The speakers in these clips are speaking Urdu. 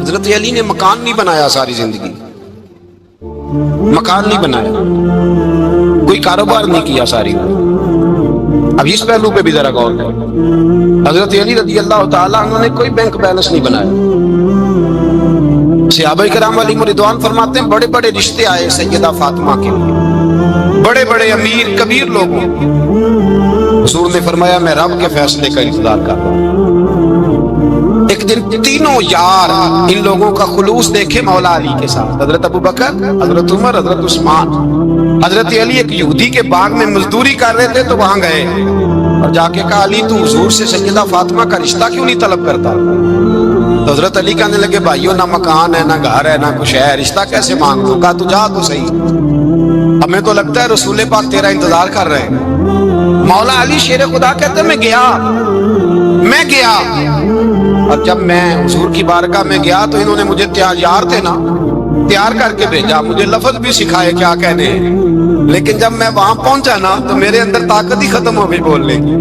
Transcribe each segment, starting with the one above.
حضرت علی نے مکان نہیں بنایا ساری زندگی، مکان نہیں بنایا، کوئی کاروبار نہیں کیا ساری اب اس پہلو پہ بھی ذرا غور کریں۔ حضرت علی رضی اللہ تعالیٰ عنہ نے کوئی بینک بیلنس نہیں بنایا۔ صحابہ کرام علیہم رضوان فرماتے ہیں بڑے بڑے رشتے آئے سیدہ فاطمہ کے لیے، بڑے بڑے امیر کبیر لوگوں، حضور نے فرمایا میں رب کے فیصلے کا انتظار کر رہا ہوں۔ ایک دن تینوں یار ان لوگوں کا خلوص دیکھے مولا علی کے ساتھ، حضرت ابوبکر، حضرت عمر، حضرت عثمان۔ حضرت علی ایک یہودی کے باغ میں مزدوری کر رہے تھے تو وہاں گئے اور جا کے کہا علی تو حضور سے سیدہ فاطمہ کا رشتہ کیوں نہیں طلب کرتا؟ تو حضرت علی کہنے لگے بھائیو نہ مکان ہے نہ گھر ہے نہ کچھ ہے، رشتہ کیسے مانگ دوں؟ کہا تو جا تو صحیح، ہمیں تو لگتا ہے رسول پاک تیرا انتظار کر رہے ہیں۔ مولا علی شیر خدا کہتے ہیں میں گیا اور جب میں حضور کی بارگاہ میں گیا تو انہوں نے مجھے یار تھے نا تیار کر کے بھیجا، مجھے لفظ بھی سکھائے کیا کہنے ہیں، لیکن جب میں وہاں پہنچا نا تو میرے اندر طاقت ہی ختم ہو گئی بولنے کی۔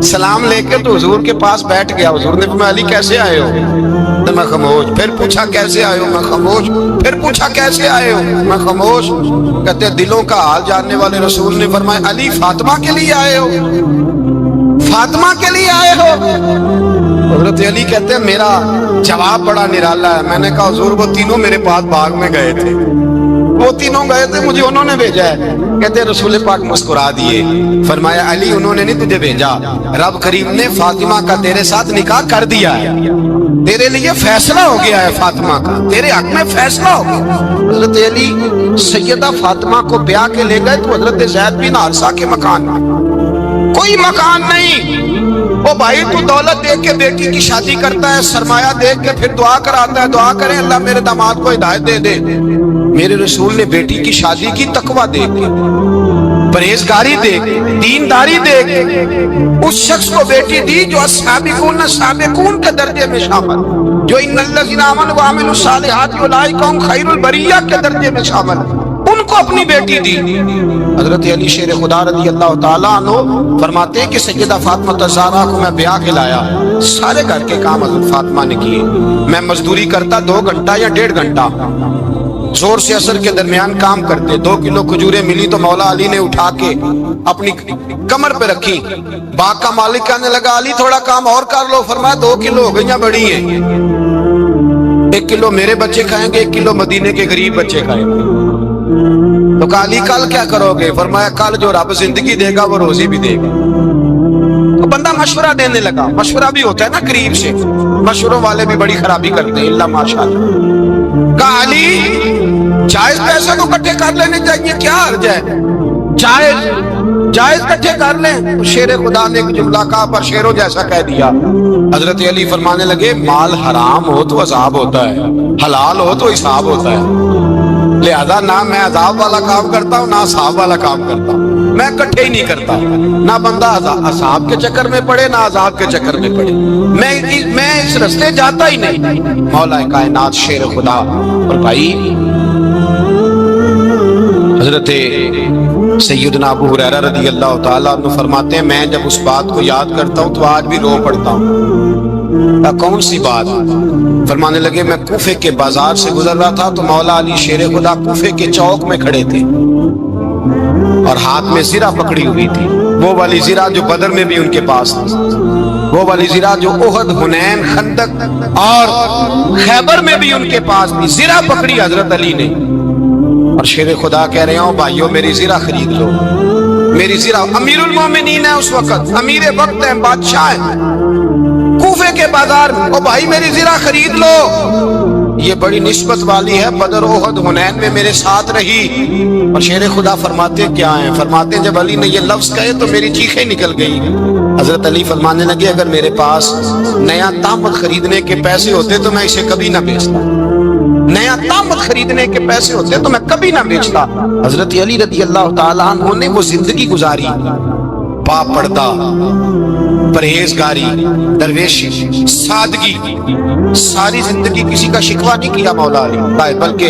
سلام لے کے تو حضور کے پاس بیٹھ گیا، حضور نے فرمایا علی کیسے آئے ہو؟ تو میں خاموش، پھر پوچھا کیسے آئے ہو؟ میں خاموش، پھر پوچھا کیسے آئے ہو؟ میں خاموش۔ کہتے ہیں دلوں کا حال جاننے والے رسول نے فرمایا علی فاطمہ کے لیے آئے ہو؟ فاطمہ کے لیے آئے ہو؟ حضرت علی کہتے ہیں میرا جواب بڑا نرالا ہے، میں نے کہا حضور وہ تینوں میرے پاس باغ میں گئے تھے، وہ تینوں گئے تھے، مجھے انہوں نے بھیجا ہے۔ کہتے ہیں رسول پاک مسکرا دیے، فرمایا علی انہوں نے نہیں تجھے بھیجا، رب کریم نے فاطمہ کا تیرے ساتھ نکاح کر دیا ہے، تیرے لیے فیصلہ ہو گیا ہے، فاطمہ کا تیرے حق میں فیصلہ ہو گیا۔ حضرت علی سیدہ فاطمہ کو بیاہ کے لے گئے تو حضرت زید بن حارثہ کے مکان میں کوئی مکان نہیں۔ وہ بھائی تو دولت دیکھ کے بیٹی کی شادی کرتا ہے، سرمایہ دیکھ کے پھر دعا کراتا ہے، دعا کریں اللہ میرے داماد کو ہدایت دے دے۔ میرے رسول نے بیٹی کی شادی کی تقوی دیکھ کے، پرہیزگاری دیکھ، دینداری دیکھ اس شخص کو بیٹی دی جو السابقون کے درجے میں شامل، جو ان الذین آمنوا وعملوا الصالحات اولئک هم خیر البریہ کے درجے میں شامل، ان کو اپنی بیٹی دی۔ حضرت علی شیر خدا رضی اللہ تعالیٰ عنہ فرماتے ہیں کہ سیدہ فاطمہ الزہرا کو میں بیاہ کے لایا، سارے گھر کے کام حضرت فاطمہ نے کیے، میں مزدوری کرتا 2 گھنٹہ یا 1.5 گھنٹہ، زور سے اثر کے درمیان کام کرتے، 2 کلو کھجوریں ملی تو مولا علی نے اٹھا کے اپنی کمر پہ رکھی، باغ کا مالک کہنے لگا علی تھوڑا کام اور کر لو، فرمایا 2 کلو ہو گئیاں بڑی ہیں، 1 کلو میرے بچے کھائیں گے، 1 کلو مدینے کے غریب بچے کھائیں گے۔ تو کہا علی کل کیا کرو گے؟ فرمایا کل جو رب زندگی دے گا وہ روزی بھی دے گا۔ تو بندہ مشورہ دینے لگا، مشورہ بھی ہوتا ہے نا قریب سے، مشوروں والے بھی بڑی خرابی کرتے ہیں اللہ ماشاءاللہ۔ کہا علی جائز پیسے تو اکٹھے کر لینے چاہیے، کیا حرج ہے، جائز اکٹھے کر لیں۔ شیر خدا نے ایک جملہ کہا پر شیروں جیسا کہہ دیا۔ حضرت علی فرمانے لگے مال حرام ہو تو عذاب ہوتا ہے، حلال ہو تو حساب ہوتا ہے، لہذا نہ میں عذاب والا کام کرتا ہوں نہ حساب والا کام کرتا ہوں، میں اکٹھے ہی نہیں کرتا، نہ بندہ حساب کے چکر میں پڑے نہ عذاب کے چکر میں پڑے، میں اس رستے جاتا ہی نہیں۔ مولا کائنات شیر خدا۔ اور بھائی حضرت سیدنا ابو ہریرہ رضی اللہ تعالیٰ عنہ فرماتے ہیں میں جب اس بات کو یاد کرتا ہوں تو آج بھی رو پڑتا ہوں۔ کون سی بات؟ فرمانے لگے میں کوفے کے بازار سے گزر رہا تھا تو مولا علی شیر خدا کوفے کے چوک میں کھڑے تھے اور ہاتھ میں زرہ پکڑی ہوئی تھی، وہ والی زرہ جو بدر میں بھی ان کے پاس تھی، وہ والی زرہ جو احد، حنین، خندق اور خیبر میں بھی ان کے پاس تھی، زرہ پکڑی حضرت علی نے اور شیر خدا کہہ رہے ہوں بھائیو میری زرہ خرید لو، میری زرہ۔ امیر المومنین ہے اس وقت، امیر وقت ہے، بادشاہ ہے کوفے کے بازار میں، او بھائی میری زرہ خرید لو، یہ بڑی نسبت والی ہے، بدر احد حنین میں میرے ساتھ رہی۔ اور شیر خدا فرماتے کیا ہیں؟ فرماتے ہیں جب علی نے یہ لفظ کہے تو میری چیخیں نکل گئی۔ حضرت علی فرمانے لگے اگر میرے پاس نیا طامت خریدنے کے پیسے ہوتے تو میں اسے کبھی نہ بیچتا، نیا طامت خریدنے کے پیسے ہوتے تو میں کبھی نہ بیچتا۔ حضرت علی رضی اللہ تعالیٰ عنہ نے وہ زندگی گزاری، با پردہ، پرہیزگاری، درویشی، سادگی، ساری زندگی کسی کا شکوہ نہیں کیا مولا علی، بلکہ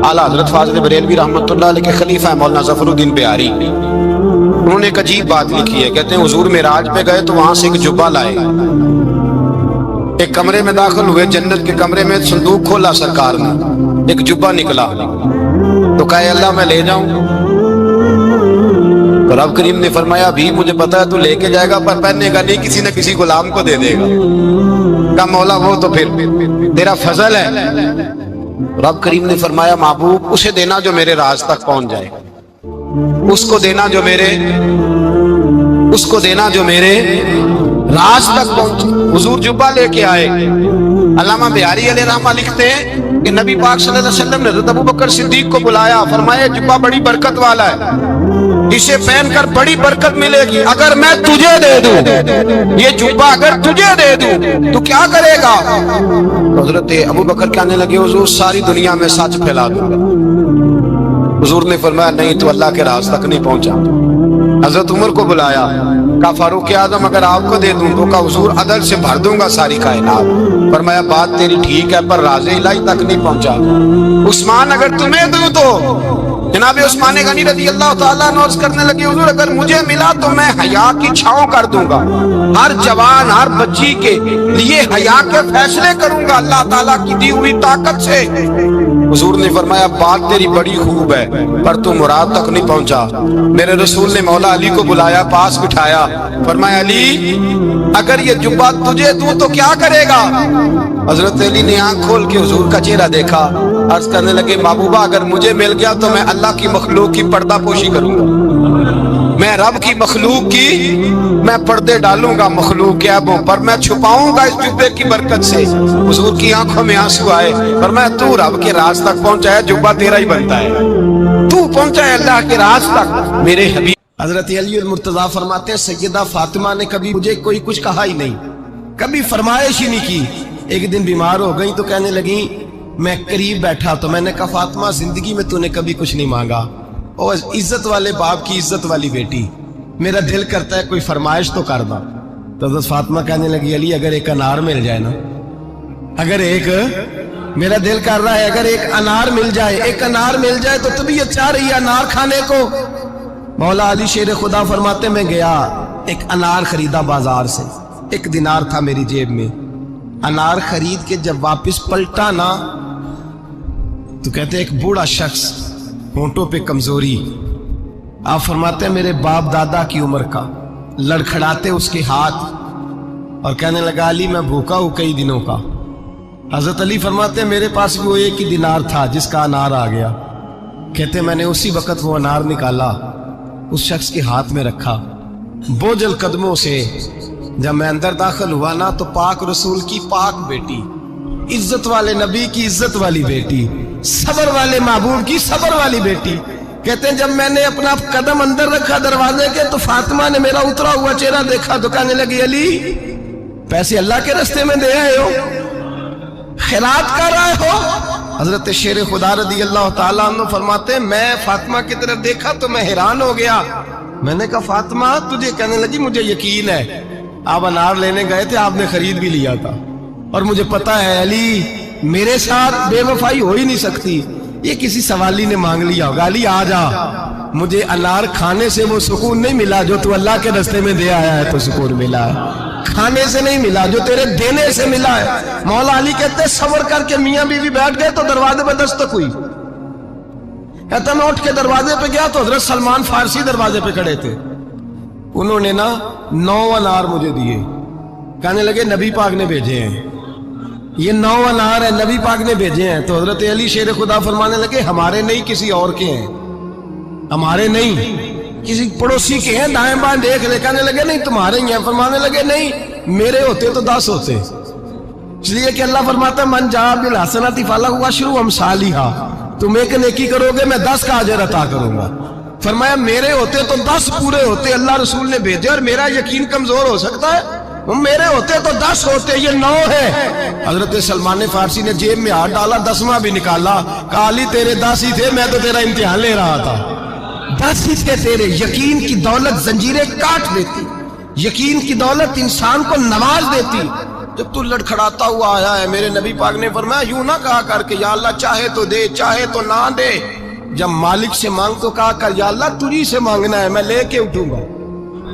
اعلیٰ حضرت فاضل بریلوی رحمۃ اللہ علیہ کے خلیفہ مولانا ظفر الدین بہاری، انہوں نے ایک عجیب بات لکھی ہے، کہتے ہیں حضور معراج پہ گئے تو وہاں سے ایک جبہ لائے، ایک کمرے میں داخل ہوئے، جنت کے کمرے میں، صندوق کھولا سرکار نے، ایک جبہ نکلا تو کہا اللہ میں لے جاؤں؟ تو رب کریم نے فرمایا بھی مجھے پتا ہے تو لے کے جائے گا پر پہننے گا نہیں، کسی نہ کسی غلام کو دے دے گا۔ کہا مولا وہ تو پھر تیرا فضل ہے۔ رب کریم نے فرمایا محبوب اسے دینا جو میرے راز تک پہنچ جائے، اس کو دینا جو میرے راز تک پہنچے۔ حضور جبہ لے کے آئے۔ علامہ بہاری علیہ رحمہ لکھتے ہیں کہ نبی پاک صلی اللہ علیہ وسلم نے حضرت ابوبکر صدیق کو بلایا، فرمایا جبہ بڑی برکت والا ہے، اسے پہن کر بڑی برکت ملے گی، اگر میں تجھے دے دوں یہ جبہ، اگر تجھے دے دوں تو کیا کرے گا؟ حضرت ابوبکر کہنے لگے حضور ساری دنیا میں سچ پھیلا دوں گا۔ حضور نے فرمایا نہیں تو اللہ کے راز تک نہیں پہنچا۔ حضرت عمر کو بلایا، کہا فاروق اعظم اگر آپ کو دے دوں تو کہا حضور عدل سے بھر دوں گا ساری کائنات۔ فرمایا بات تیری ٹھیک ہے پر راز الہی تک نہیں پہنچا۔ عثمان اگر تمہیں دوں تو جناب عثمان غنی رضی اللہ تعالیٰ عنہ عرض کرنے لگے حضور اگر مجھے ملا تو میں حیا کی چھاؤں کر دوں گا، ہر جوان ہر بچی کے لیے حیا کے فیصلے کروں گا اللہ تعالیٰ کی دی ہوئی طاقت سے۔ حضور نے فرمایا بات تیری بڑی خوب ہے پر تو مراد تک نہیں پہنچا۔ میرے رسول نے مولا علی کو بلایا، پاس بٹھایا، فرمایا علی اگر یہ جبہ تجھے دوں تو کیا کرے گا؟ حضرت علی نے آنکھ کھول کے حضور کا چہرہ دیکھا، عرض کرنے لگے محبوبہ اگر مجھے مل گیا تو میں اللہ کی مخلوق کی پردہ پوشی کروں گا، میں رب کی مخلوق کی میں پردے ڈالوں گا مخلوق کے عیبوں پر، میں چھپاؤں گا اس جبے کی برکت سے۔ حضور کی آنکھوں میں آنسو آئے، فرمایا تو رب کے راز تک پہنچا ہے، جبہ تیرا ہی بنتا ہے، تو پہنچا ہے اللہ کے راز تک میرے حبیب۔ حضرت علی المرتضیٰ فرماتے ہیں سیدہ فاطمہ نے کبھی مجھے کوئی کچھ کہا ہی نہیں، کبھی فرمائش ہی نہیں کی۔ ایک دن بیمار ہو گئی تو کہنے لگی، میں قریب بیٹھا تو میں نے کہا فاطمہ زندگی میں تو نے کبھی کچھ نہیں مانگا، اور عزت والے باپ کی عزت والی بیٹی، میرا دل کرتا ہے کوئی فرمائش تو کر دا۔ تو حضرت فاطمہ کہنے لگی علی اگر ایک انار مل جائے نا، اگر ایک میرا دل کر رہا ہے اگر ایک انار مل جائے، ایک انار مل جائے تو طبیعت چاہ رہی ہے انار کھانے کو۔ مولا علی شیر خدا فرماتے میں گیا ایک انار خریدا بازار سے، 1 دینار تھا میری جیب میں، انار خرید کے جب واپس پلٹا نا تو کہتے ایک بوڑھا شخص، ہونٹوں پہ کمزوری، آپ فرماتے ہیں میرے باپ دادا کی عمر کا، لڑکھڑاتے اس کے ہاتھ اور کہنے لگا علی میں بھوکا ہوں کئی دنوں کا۔ حضرت علی فرماتے ہیں میرے پاس بھی وہ 1 ہی دینار تھا جس کا انار آ گیا۔ کہتے میں نے اسی وقت وہ انار نکالا، اس شخص کے ہاتھ میں رکھا، بوجھل قدموں سے جب میں اندر داخل ہوا نا تو پاک رسول کی پاک بیٹی، عزت والے نبی کی عزت والی بیٹی، صبر والے محبوب کی صبر والی بیٹی، کہتے ہیں جب میں نے اپنا قدم اندر رکھا دروازے کے تو فاطمہ نے میرا اترا ہوا چہرہ دیکھا تو کہنے لگی علی پیسے اللہ کے راستے میں دے آئے ہو، خیرات کر رہے ہو؟ حضرت شیر خدا رضی اللہ تعالیٰ عنہ فرماتے ہیں میں فاطمہ کی طرف دیکھا تو میں حیران ہو گیا، میں نے کہا فاطمہ تجھے؟ کہنے لگی مجھے یقین ہے آپ انار لینے گئے تھے، آپ نے خرید بھی لیا تھا، اور مجھے پتا ہے علی میرے ساتھ بے وفائی ہو ہی نہیں سکتی، یہ کسی سوالی نے مانگ لیا ہوگا، علی آ جا، مجھے انار کھانے سے وہ سکون نہیں ملا جو تو اللہ کے راستے میں دے آیا ہے تو سکون ملا ہے، کھانے سے نہیں ملا جو تیرے دینے سے ملا ہے۔ مولا علی کہتے ہیں صبر کر کے میاں بیوی بیٹھ گئے تو دروازے پہ دستک ہوئی، کہتا میں اٹھ کے دروازے پہ گیا تو حضرت سلمان فارسی دروازے پہ کھڑے تھے، انہوں نے نا 9 انار مجھے دیے، کہنے لگے نبی پاک نے بھیجے ہیں، یہ 9 انار ہے نبی پاک نے بھیجے ہیں۔ تو حضرت علی شیر خدا فرمانے لگے ہمارے نہیں کسی اور کے ہیں، ہمارے نہیں کسی پڑوسی کے ہیں، دائیں بائیں دیکھ لے، کہنے لگے نہیں تمہارے ہی ہیں، فرمانے لگے نہیں میرے ہوتے تو 10 ہوتے، اس لیے کہ اللہ فرماتا ہے من جاء بالحسنۃ فلہ عشر امثالھا، تم ایک نیکی کرو گے میں 10 کا اجر عطا کروں گا۔ فرمایا میرے ہوتے تو 10 پورے ہوتے، اللہ رسول نے بھیجے، اور میرا یقین کمزور ہو سکتا ہے، میرے ہوتے تو 10 ہوتے، یہ 9 ہے۔ حضرت سلمان فارسی نے جیب میں ہاتھ ڈالا، 10واں بھی نکالا، کہا علی تیرے 10 ہی تھے، میں تو تیرا امتحان لے رہا تھا، 10 ہی تھے تیرے۔ یقین کی دولت زنجیریں کاٹ دیتی، یقین کی دولت انسان کو نواز دیتی۔ جب تو لڑکھڑاتا ہوا آیا ہے، میرے نبی پاک نے فرمایا یوں نہ کہا کر کہ یا اللہ چاہے تو دے چاہے تو نہ دے، جب مالک سے مانگ تو کہا کر یا اللہ تجھی سے مانگنا ہے میں لے کے اٹھوں گا،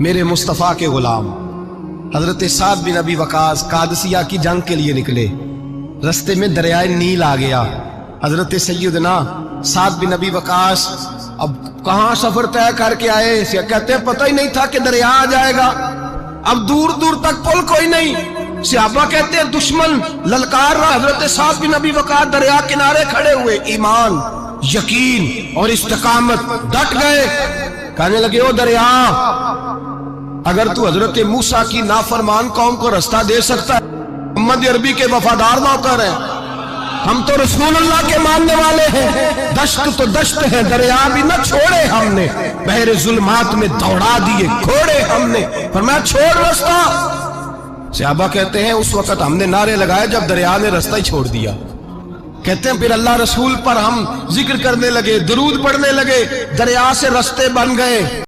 میرے مصطفیٰ کے غلام حضرت سعد بن ابی وقاص قادسیہ کی جنگ کے لیے نکلے. رستے میں دریائے نیل آ گیا. حضرت سیدنا سعد بن ابی وقاص اب کہاں سفر طے کر کے آئے، کہتے ہیں پتہ ہی نہیں تھا کہ دریا آ جائے گا. اب دور دور تک پل کوئی نہیں. صحابہ کہتے ہیں دشمن للکار رہا. حضرت سعد بن ابی وقاص دریا کنارے کھڑے ہوئے، ایمان، یقین اور استقامت، ڈٹ گئے. کہنے لگے او دریا، اگر تو حضرت موسیٰ کی نافرمان قوم کو رستہ دے سکتا ہے، محمد عربی کے وفادار نوکر ہیں، ہم تو رسول اللہ کے ماننے والے ہیں. دشت تو دشت ہے، دریا بھی نہ چھوڑے ہم نے، بحر ظلمات میں دوڑا دیے گھوڑے ہم نے. فرمایا چھوڑ رستہ. صحابہ کہتے ہیں اس وقت ہم نے نعرے لگائے جب دریا نے رستہ ہی چھوڑ دیا. کہتے ہیں پھر اللہ رسول پر ہم ذکر کرنے لگے، درود پڑھنے لگے، دریا سے رستے بن گئے.